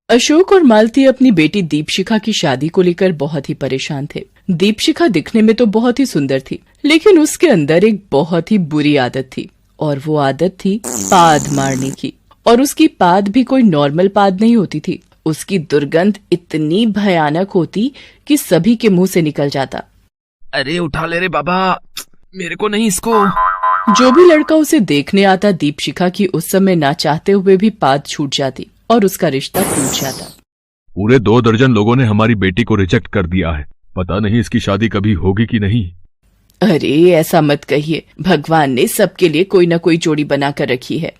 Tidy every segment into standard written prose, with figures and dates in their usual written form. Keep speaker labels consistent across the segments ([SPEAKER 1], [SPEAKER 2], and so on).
[SPEAKER 1] अशोक और मालती अपनी बेटी दीपशिखा की शादी को लेकर बहुत ही परेशान थे। दीपशिखा दिखने में तो बहुत ही सुंदर थी, लेकिन उसके अंदर एक बहुत ही बुरी आदत थी, और वो आदत थी पाद मारने की। और उसकी पाद भी कोई नॉर्मल पाद नहीं होती थी। उसकी दुर्गंध इतनी भयानक होती कि सभी के मुंह से निकल जाता।
[SPEAKER 2] अरे उठा ले रे बाबा, मेरे को नहीं, इसको।
[SPEAKER 1] जो भी लड़का उसे देखने आता, दीपशिखा की उस समय ना चाहते हुए भी पाद छूट जाती और उसका रिश्ता टूट जाता।
[SPEAKER 3] पूरे 2 दर्जन लोगों ने हमारी बेटी को रिजेक्ट कर दिया है। पता नहीं इसकी शादी कभी होगी कि नहीं।
[SPEAKER 1] अरे ऐसा मत कहिए, भगवान ने सबके लिए कोई न कोई जोड़ी बनाकर रखी है।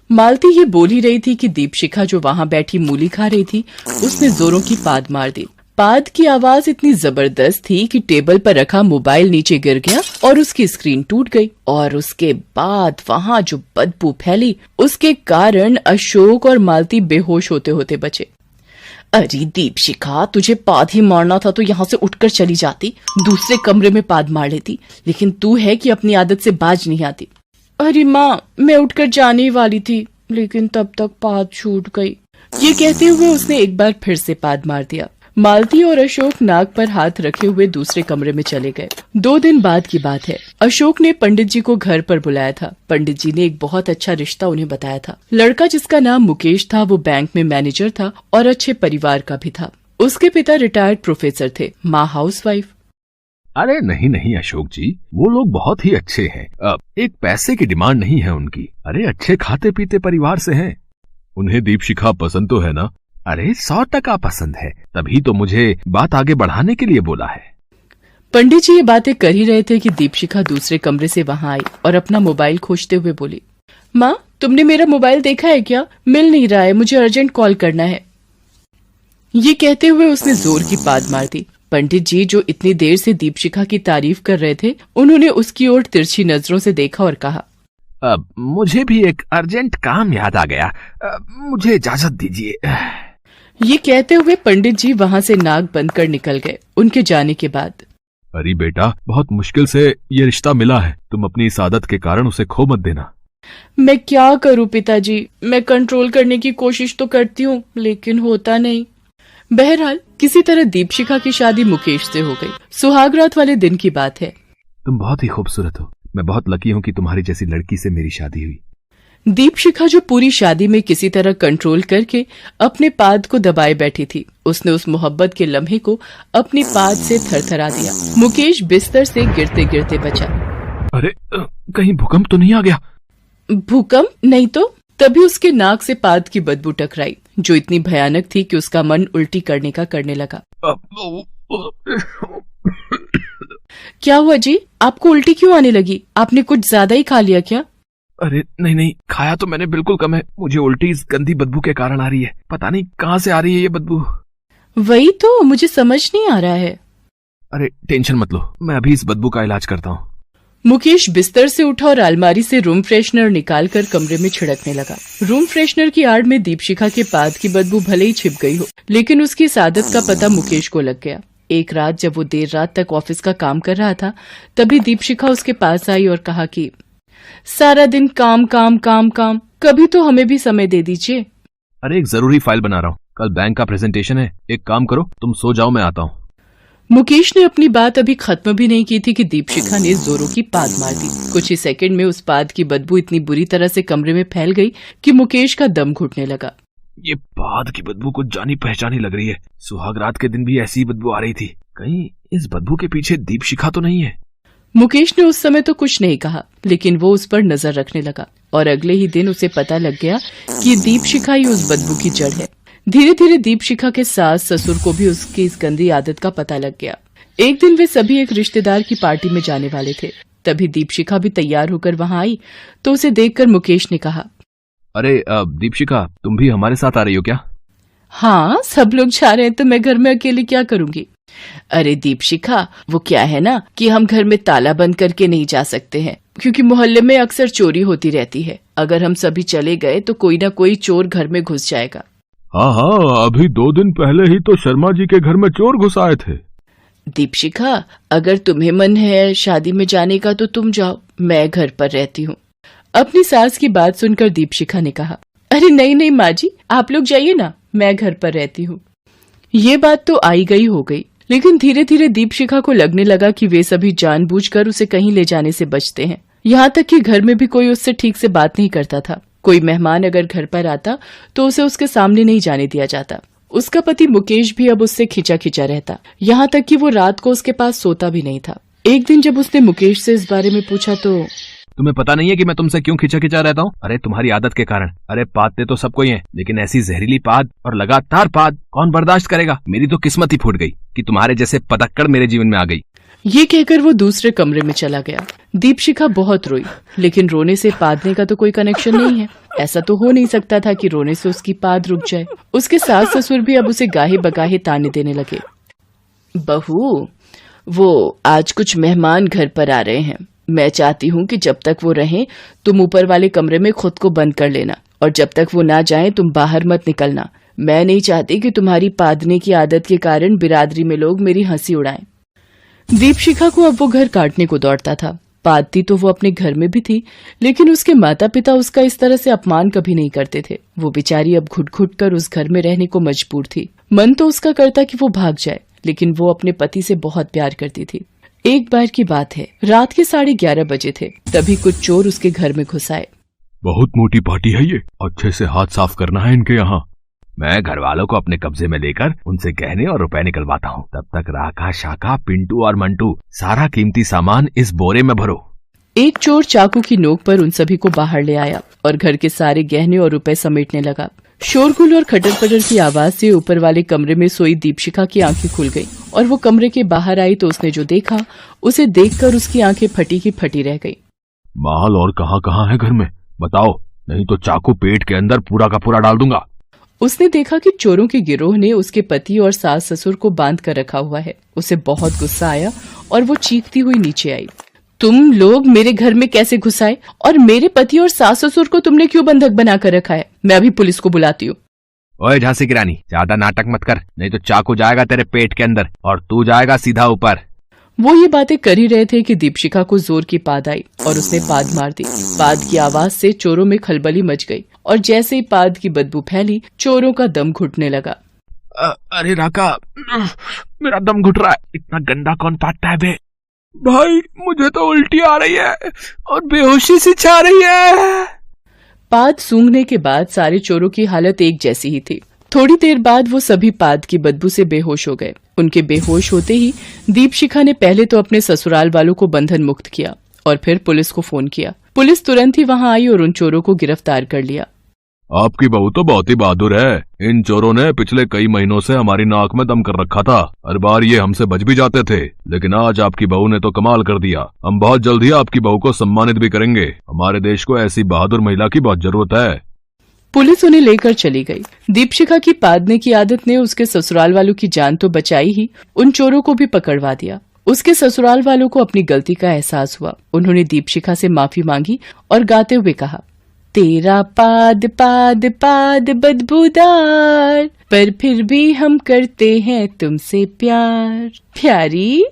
[SPEAKER 1] मालती ये बोल ही रही थी कि दीपशिखा जो वहाँ बैठी मूली खा रही थी, उसने जोरों की पाद मार दी। पाद की आवाज इतनी जबरदस्त थी कि टेबल पर रखा मोबाइल नीचे गिर गया और उसकी स्क्रीन टूट गई। और उसके बाद वहाँ जो बदबू फैली, उसके कारण अशोक और मालती बेहोश होते होते बचे। अरे दीपशिखा, तुझे पाद ही मारना था तो यहाँ से उठकर चली जाती, दूसरे कमरे में पाद मार लेती, लेकिन तू है कि अपनी आदत से बाज नहीं आती। अरे माँ, मैं उठकर जाने ही वाली थी, लेकिन तब तक पाद छूट गई। ये कहते हुए उसने एक बार फिर से पाद मार दिया। मालती और अशोक नाक पर हाथ रखे हुए दूसरे कमरे में चले गए। 2 दिन बाद की बात है। अशोक ने पंडित जी को घर पर बुलाया था। पंडित जी ने एक बहुत अच्छा रिश्ता उन्हें बताया था। लड़का जिसका नाम मुकेश था, वो बैंक में मैनेजर था और अच्छे परिवार का भी था। उसके पिता रिटायर्ड प्रोफेसर थे, माँ हाउसवाइफ।
[SPEAKER 3] अरे नहीं नहीं अशोक जी, वो लोग बहुत ही अच्छे हैं। एक पैसे की डिमांड नहीं है उनकी। अरे अच्छे खाते पीते परिवार से हैं। उन्हें दीपशिखा पसंद तो है ना? अरे 100% पसंद है, तभी तो मुझे बात आगे बढ़ाने के लिए बोला है।
[SPEAKER 1] पंडित जी ये बातें कर ही रहे थे कि दीपशिखा दूसरे कमरे से वहाँ आई और अपना मोबाइल खोजते हुए बोली, माँ, तुमने मेरा मोबाइल देखा है क्या? मिल नहीं रहा है, मुझे अर्जेंट कॉल करना है। ये कहते हुए उसने जोर की पाद मार दी। पंडित जी जो इतनी देर से दीपशिखा की तारीफ कर रहे थे, उन्होंने उसकी ओर तिरछी नजरों से देखा और कहा,
[SPEAKER 2] मुझे भी एक अर्जेंट काम याद आ गया, मुझे इजाजत दीजिए।
[SPEAKER 1] ये कहते हुए पंडित जी वहाँ से नाक बंद कर निकल गए। उनके जाने के बाद,
[SPEAKER 3] अरे बेटा, बहुत मुश्किल से ये रिश्ता मिला है, तुम अपनी इस आदत के कारण उसे खो मत देना।
[SPEAKER 1] मैं क्या करूँ पिताजी, मैं कंट्रोल करने की कोशिश तो करती हूँ, लेकिन होता नहीं। बहरहाल किसी तरह दीपशिखा की शादी मुकेश से हो गई। सुहागरात वाले दिन की बात है।
[SPEAKER 3] तुम बहुत ही खूबसूरत हो। मैं बहुत लकी हूँ कि तुम्हारी जैसी लड़की से मेरी शादी हुई।
[SPEAKER 1] दीपशिखा जो पूरी शादी में किसी तरह कंट्रोल करके अपने पाद को दबाए बैठी थी, उसने उस मोहब्बत के लम्हे को अपनी पाद से थरथरा दिया। मुकेश बिस्तर से गिरते गिरते बचा।
[SPEAKER 3] अरे कहीं भूकंप तो नहीं आ गया?
[SPEAKER 1] भूकंप नहीं तो। तभी उसके नाक से पाद की बदबू टकराई, जो इतनी भयानक थी कि उसका मन उल्टी करने का करने लगा। क्या हुआ जी, आपको उल्टी क्यों आने लगी? आपने कुछ ज्यादा ही खा लिया क्या?
[SPEAKER 2] अरे नहीं नहीं, खाया तो मैंने बिल्कुल कम है। मुझे उल्टी इस गंदी बदबू के कारण आ रही है। पता नहीं कहाँ से आ रही है ये बदबू।
[SPEAKER 1] वही तो मुझे समझ नहीं आ रहा है।
[SPEAKER 2] अरे टेंशन मत लो, मैं अभी इस बदबू का इलाज करता हूँ।
[SPEAKER 1] मुकेश बिस्तर से उठा और अलमारी से रूम फ्रेशनर निकालकर कमरे में छिड़कने लगा। रूम फ्रेशनर की आड़ में दीपशिखा के पाद की बदबू भले ही छिप गई हो, लेकिन उसकी इस आदत का पता मुकेश को लग गया। एक रात जब वो देर रात तक ऑफिस का काम कर रहा था, तभी दीपशिखा उसके पास आई और कहा कि सारा दिन काम काम काम काम, कभी तो हमें भी समय दे दीजिए।
[SPEAKER 2] अरे एक जरूरी फाइल बना रहा हूँ, कल बैंक का प्रेजेंटेशन है। एक काम करो, तुम सो जाओ, मैं आता हूँ।
[SPEAKER 1] मुकेश ने अपनी बात अभी खत्म भी नहीं की थी कि दीपशिखा ने जोरों की पाद मार दी। कुछ ही सेकंड में उस पाद की बदबू इतनी बुरी तरह से कमरे में फैल गई कि मुकेश का दम घुटने लगा।
[SPEAKER 2] ये पाद की बदबू कुछ जानी पहचानी लग रही है। सुहागरात के दिन भी ऐसी ही बदबू आ रही थी। कहीं इस बदबू के पीछे दीपशिखा तो नहीं है?
[SPEAKER 1] मुकेश ने उस समय तो कुछ नहीं कहा, लेकिन वो उस पर नजर रखने लगा और अगले ही दिन उसे पता लग गया कि दीपशिखा ही उस बदबू की जड़ है। धीरे धीरे दीपशिखा के सास ससुर को भी उसकी इस गंदी आदत का पता लग गया। एक दिन वे सभी एक रिश्तेदार की पार्टी में जाने वाले थे। तभी दीपशिखा भी तैयार होकर वहां आई तो उसे देखकर मुकेश ने कहा,
[SPEAKER 2] अरे दीपशिखा, तुम भी हमारे साथ आ रही हो क्या?
[SPEAKER 1] हाँ, सब लोग जा रहे हैं तो मैं घर में अकेले क्या करूंगी? अरे दीपशिखा, वो क्या है ना कि हम घर में ताला बंद करके नहीं जा सकते हैं, क्योंकि मोहल्ले में अक्सर चोरी होती रहती है। अगर हम सभी चले गए तो कोई ना कोई चोर घर में घुस जाएगा।
[SPEAKER 3] हाँ हाँ, अभी 2 दिन पहले ही तो शर्मा जी के घर में चोर घुस आए थे।
[SPEAKER 1] दीपशिखा, अगर तुम्हें मन है शादी में जाने का तो तुम जाओ, मैं घर पर रहती हूँ। अपनी सास की बात सुनकर दीपशिखा ने कहा, अरे नहीं नहीं माँ जी, आप लोग जाइए ना, मैं घर पर रहती हूँ। ये बात तो आई गई हो गई, लेकिन धीरे धीरे दीपशिखा को लगने लगा कि वे सभी जानबूझकर उसे कहीं ले जाने से बचते हैं। यहाँ तक कि घर में भी कोई उससे ठीक से बात नहीं करता था। कोई मेहमान अगर घर पर आता तो उसे उसके सामने नहीं जाने दिया जाता। उसका पति मुकेश भी अब उससे खिंचा खिंचा रहता, यहाँ तक कि वो रात को उसके पास सोता भी नहीं था। एक दिन जब उसने मुकेश से इस बारे में पूछा तो
[SPEAKER 2] तुम्हें पता नहीं है कि मैं तुमसे क्यों खिंचा खिंचा रहता हूँ? अरे तुम्हारी आदत के कारण। अरे पादते तो सबको ही हैं, लेकिन ऐसी जहरीली पाद और लगातार पाद कौन बर्दाश्त करेगा? मेरी तो किस्मत ही फूट गई कि तुम्हारे जैसे पतक्कड़ मेरे जीवन में आ गई।
[SPEAKER 1] ये कहकर वो दूसरे कमरे में चला गया। दीपशिखा बहुत रोई, लेकिन रोने से पादने का तो कोई कनेक्शन नहीं है। ऐसा तो हो नहीं सकता था कि रोने से उसकी पाद रुक जाए। उसके सास ससुर भी अब उसे गाहे बगाहे ताने देने लगे। बहू, वो आज कुछ मेहमान घर पर आ रहे हैं। मैं चाहती हूँ कि जब तक वो रहें तुम ऊपर वाले कमरे में खुद को बंद कर लेना, और जब तक वो ना जाएं तुम बाहर मत निकलना। मैं नहीं चाहती कि तुम्हारी पादने की आदत के कारण बिरादरी में लोग मेरी हंसी उड़ाएं। दीपशिखा को अब वो घर काटने को दौड़ता था। पादती तो वो अपने घर में भी थी, लेकिन उसके माता पिता उसका इस तरह से अपमान कभी नहीं करते थे। वो बेचारी अब घुट घुट कर उस घर में रहने को मजबूर थी। मन तो उसका करता कि वो भाग जाए, लेकिन वो अपने पति से बहुत प्यार करती थी। एक बार की बात है, रात के 11:30 बजे थे, तभी कुछ चोर उसके घर में घुस आए।
[SPEAKER 3] बहुत मोटी पार्टी है ये, अच्छे से हाथ साफ करना है इनके यहाँ।
[SPEAKER 2] मैं घर वालों को अपने कब्जे में लेकर उनसे गहने और रुपए निकलवाता हूँ। तब तक राका, शाका, पिंटू और मंटू सारा कीमती सामान इस बोरे में भरो।
[SPEAKER 1] एक चोर चाकू की नोक पर उन सभी को बाहर ले आया और घर के सारे गहने और रुपए समेटने लगा। शोरगुल और खटर पटर की आवाज से ऊपर वाले कमरे में सोई दीपशिखा की आंखें खुल गईं और वो कमरे के बाहर आई तो उसने जो देखा उसे देखकर उसकी आंखें फटी की फटी रह गईं।
[SPEAKER 3] माल और कहाँ है घर में, बताओ, नहीं तो चाकू पेट के अंदर पूरा का पूरा डाल दूंगा।
[SPEAKER 1] उसने देखा कि चोरों के गिरोह ने उसके पति और सास ससुर को बांध कर रखा हुआ है। उसे बहुत गुस्सा आया और वो चीखती हुई नीचे आई। तुम लोग मेरे घर में कैसे घुस आए, और मेरे पति और सास ससुर को तुमने क्यों बंधक बना कर रखा है? मैं अभी पुलिस को बुलाती हूँ।
[SPEAKER 2] ओए झांसी की रानी, ज्यादा नाटक मत कर, नहीं तो चाकू जाएगा तेरे पेट के अंदर और तू जाएगा सीधा ऊपर।
[SPEAKER 1] वो ये बातें कर ही रहे थे कि दीपशिखा को जोर की पाद आई और उसने पाद मार दी। पाद की आवाज से चोरों में खलबली मच गई और जैसे ही पाद की बदबू फैली, चोरों का दम घुटने लगा।
[SPEAKER 2] अरे राका, मेरा दम घुट रहा है। इतना गंदा कौन पादता है बे? भाई, मुझे तो उल्टी आ रही है और बेहोशी सी छा रही है।
[SPEAKER 1] पाद सूंघने के बाद सारे चोरों की हालत एक जैसी ही थी। थोड़ी देर बाद वो सभी पाद की बदबू से बेहोश हो गए। उनके बेहोश होते ही दीपशिखा ने पहले तो अपने ससुराल वालों को बंधन मुक्त किया और फिर पुलिस को फोन किया। पुलिस तुरंत ही वहां आई और उन चोरों को गिरफ्तार कर लिया।
[SPEAKER 3] आपकी बहू तो बहुत ही बहादुर है। इन चोरों ने पिछले कई महीनों से हमारी नाक में दम कर रखा था। हर बार ये हमसे बच भी जाते थे, लेकिन आज आपकी बहू ने तो कमाल कर दिया। हम बहुत जल्द ही आपकी बहू को सम्मानित भी करेंगे। हमारे देश को ऐसी बहादुर महिला की बहुत जरूरत है।
[SPEAKER 1] पुलिस उन्हें लेकर चली गई। दीपशिखा की पादने की आदत ने उसके ससुराल वालों की जान तो बचाई ही, उन चोरों को भी पकड़वा दिया। उसके ससुराल वालों को अपनी गलती का एहसास हुआ। उन्होंने दीपशिखा से माफी मांगी और गाते हुए कहा, तेरा पाद पाद पाद बदबूदार, पर फिर भी हम करते हैं तुमसे प्यार। प्यारी